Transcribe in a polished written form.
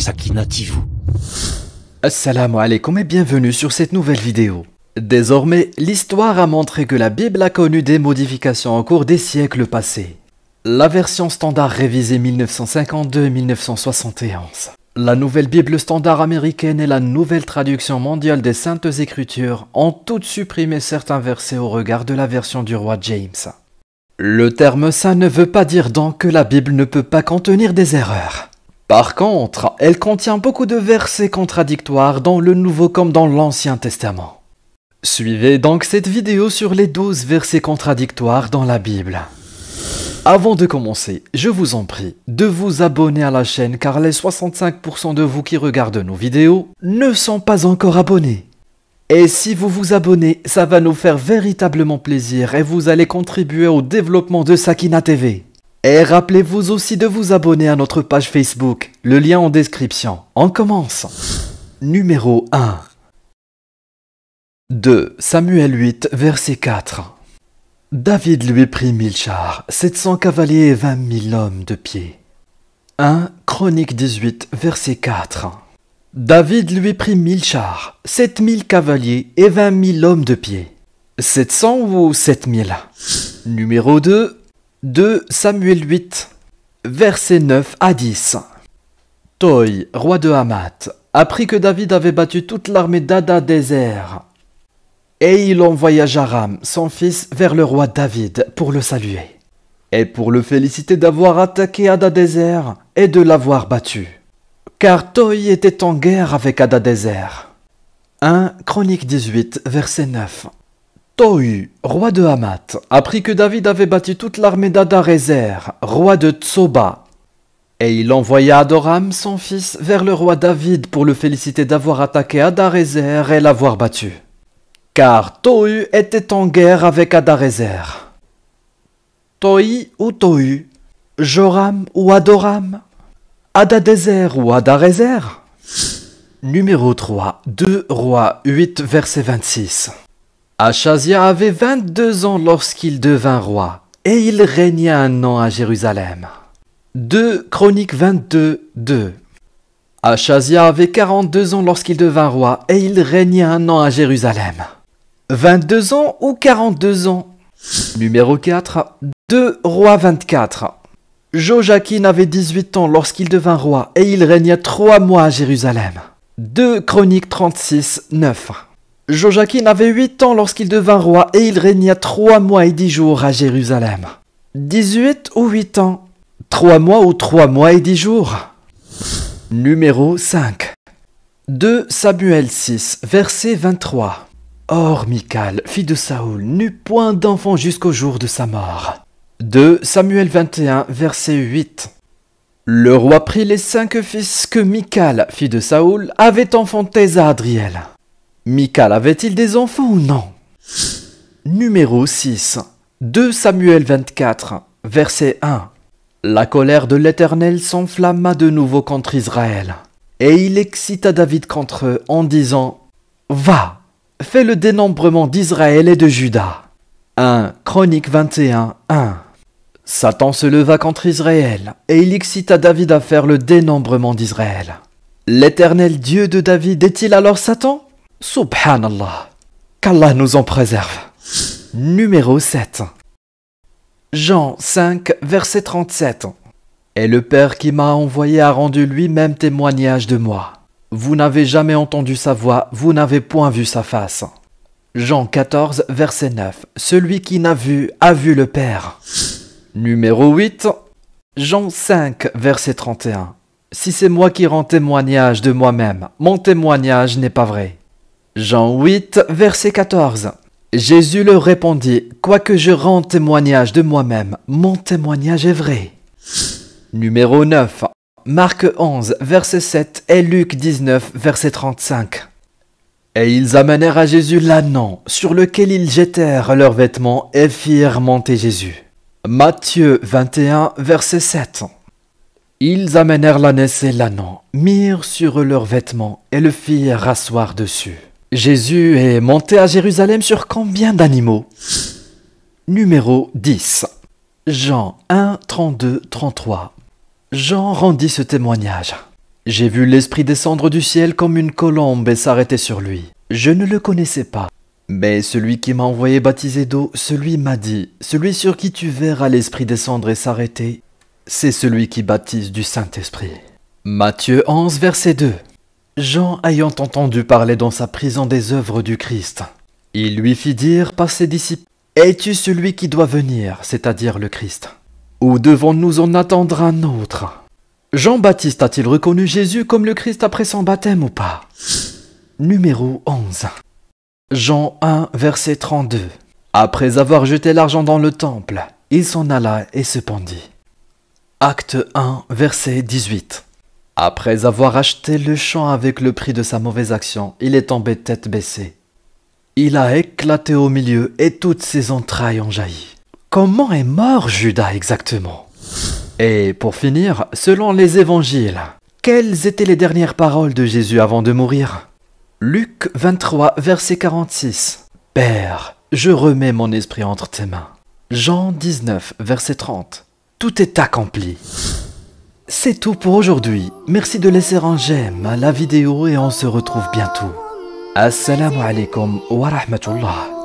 Sakina TV. Assalamu alaikum et bienvenue sur cette nouvelle vidéo. Désormais, l'histoire a montré que la Bible a connu des modifications au cours des siècles passés. La version standard révisée 1952-1971. La nouvelle Bible standard américaine et la nouvelle traduction mondiale des Saintes Écritures ont toutes supprimé certains versets au regard de la version du roi James. Le terme saint ne veut pas dire donc que la Bible ne peut pas contenir des erreurs. Par contre, elle contient beaucoup de versets contradictoires dans le Nouveau comme dans l'Ancien Testament. Suivez donc cette vidéo sur les 12 versets contradictoires dans la Bible. Avant de commencer, je vous en prie de vous abonner à la chaîne car les 65% de vous qui regardent nos vidéos ne sont pas encore abonnés. Et si vous vous abonnez, ça va nous faire véritablement plaisir et vous allez contribuer au développement de Sakina TV. Et rappelez-vous aussi de vous abonner à notre page Facebook, le lien en description. On commence. Numéro 1. 2 Samuel 8, verset 4. David lui prit 1000 chars, 700 cavaliers et 20 000 hommes de pied. 1 Chronique 18, verset 4. David lui prit 1000 chars, 7000 cavaliers et 20 000 hommes de pied. 700 ou 7000? Numéro 2. 2 Samuel 8, versets 9 à 10. Toi, roi de Hamath, apprit que David avait battu toute l'armée d'Hadadézer. Et il envoya Jaram, son fils, vers le roi David pour le saluer. Et pour le féliciter d'avoir attaqué Hadadézer et de l'avoir battu. Car Toi était en guerre avec Hadadézer. 1 Chronique 18, verset 9. Toi, roi de Hamath, apprit que David avait battu toute l'armée d'Hadadézer, roi de Tsoba. Et il envoya Adoram, son fils, vers le roi David pour le féliciter d'avoir attaqué Hadadézer et l'avoir battu. Car Tohu était en guerre avec Hadadézer. Toi ou Tohu, Joram ou Adoram, Hadadézer ou Hadadézer. Numéro 3, 2 Rois 8, verset 26. Achazia avait 22 ans lorsqu'il devint roi, et il régna 1 an à Jérusalem. 2 Chroniques 22, 2. Achazia avait 42 ans lorsqu'il devint roi, et il régna 1 an à Jérusalem. 22 ans ou 42 ans? Numéro 4, 2 Rois 24. Joachim avait 18 ans lorsqu'il devint roi, et il régna 3 mois à Jérusalem. 2 Chroniques 36, 9. Joachim avait 8 ans lorsqu'il devint roi, et il régna 3 mois et 10 jours à Jérusalem. 18 ou 8 ans? 3 mois ou 3 mois et 10 jours? Numéro 5. 2 Samuel 6, verset 23. Or Michal, fille de Saoul, n'eut point d'enfant jusqu'au jour de sa mort. 2 Samuel 21, verset 8. Le roi prit les 5 fils que Michal, fille de Saoul, avait enfantés à Adriel. Michal avait-il des enfants ou non? Numéro 6. 2 Samuel 24, verset 1. La colère de l'Éternel s'enflamma de nouveau contre Israël. Et il excita David contre eux en disant « Va, fais le dénombrement d'Israël et de Juda. » 1 Chronique 21, 1. Satan se leva contre Israël, et il excita David à faire le dénombrement d'Israël. L'Éternel Dieu de David est-il alors Satan? Subhanallah, qu'Allah nous en préserve. Numéro 7. Jean 5, verset 37. Et le Père qui m'a envoyé a rendu lui-même témoignage de moi. Vous n'avez jamais entendu sa voix, vous n'avez point vu sa face. Jean 14, verset 9. Celui qui n'a vu, a vu le Père. Numéro 8. Jean 5, verset 31. Si c'est moi qui rends témoignage de moi-même, mon témoignage n'est pas vrai. Jean 8, verset 14. Jésus leur répondit, quoique je rende témoignage de moi-même, mon témoignage est vrai. Numéro 9. Marc 11, verset 7 et Luc 19, verset 35. Et ils amenèrent à Jésus l'ânon, sur lequel ils jetèrent leurs vêtements et firent monter Jésus. Matthieu 21, verset 7. Ils amenèrent l'ânesse et l'ânon, mirent sur leurs vêtements et le firent rasseoir dessus. Jésus est monté à Jérusalem sur combien d'animaux? Numéro 10. Jean 1, 32, 33. Jean rendit ce témoignage. J'ai vu l'Esprit descendre du ciel comme une colombe et s'arrêter sur lui. Je ne le connaissais pas. Mais celui qui m'a envoyé baptiser d'eau, celui m'a dit, celui sur qui tu verras l'Esprit descendre et s'arrêter, c'est celui qui baptise du Saint-Esprit. Matthieu 11, verset 2. Jean ayant entendu parler dans sa prison des œuvres du Christ, il lui fit dire par ses disciples, es-tu celui qui doit venir, c'est-à-dire le Christ? Ou devons-nous en attendre un autre? Jean-Baptiste a-t-il reconnu Jésus comme le Christ après son baptême ou pas? Numéro 11. Jean 1, verset 32. Après avoir jeté l'argent dans le temple, il s'en alla et se pendit. Acte 1, verset 18. Après avoir acheté le champ avec le prix de sa mauvaise action, il est tombé tête baissée. Il a éclaté au milieu et toutes ses entrailles ont jailli. Comment est mort Judas exactement? Et pour finir, selon les évangiles, quelles étaient les dernières paroles de Jésus avant de mourir? Luc 23, verset 46. Père, je remets mon esprit entre tes mains. Jean 19, verset 30. Tout est accompli. C'est tout pour aujourd'hui. Merci de laisser un j'aime à la vidéo et on se retrouve bientôt. Assalamu alaikum wa rahmatullah.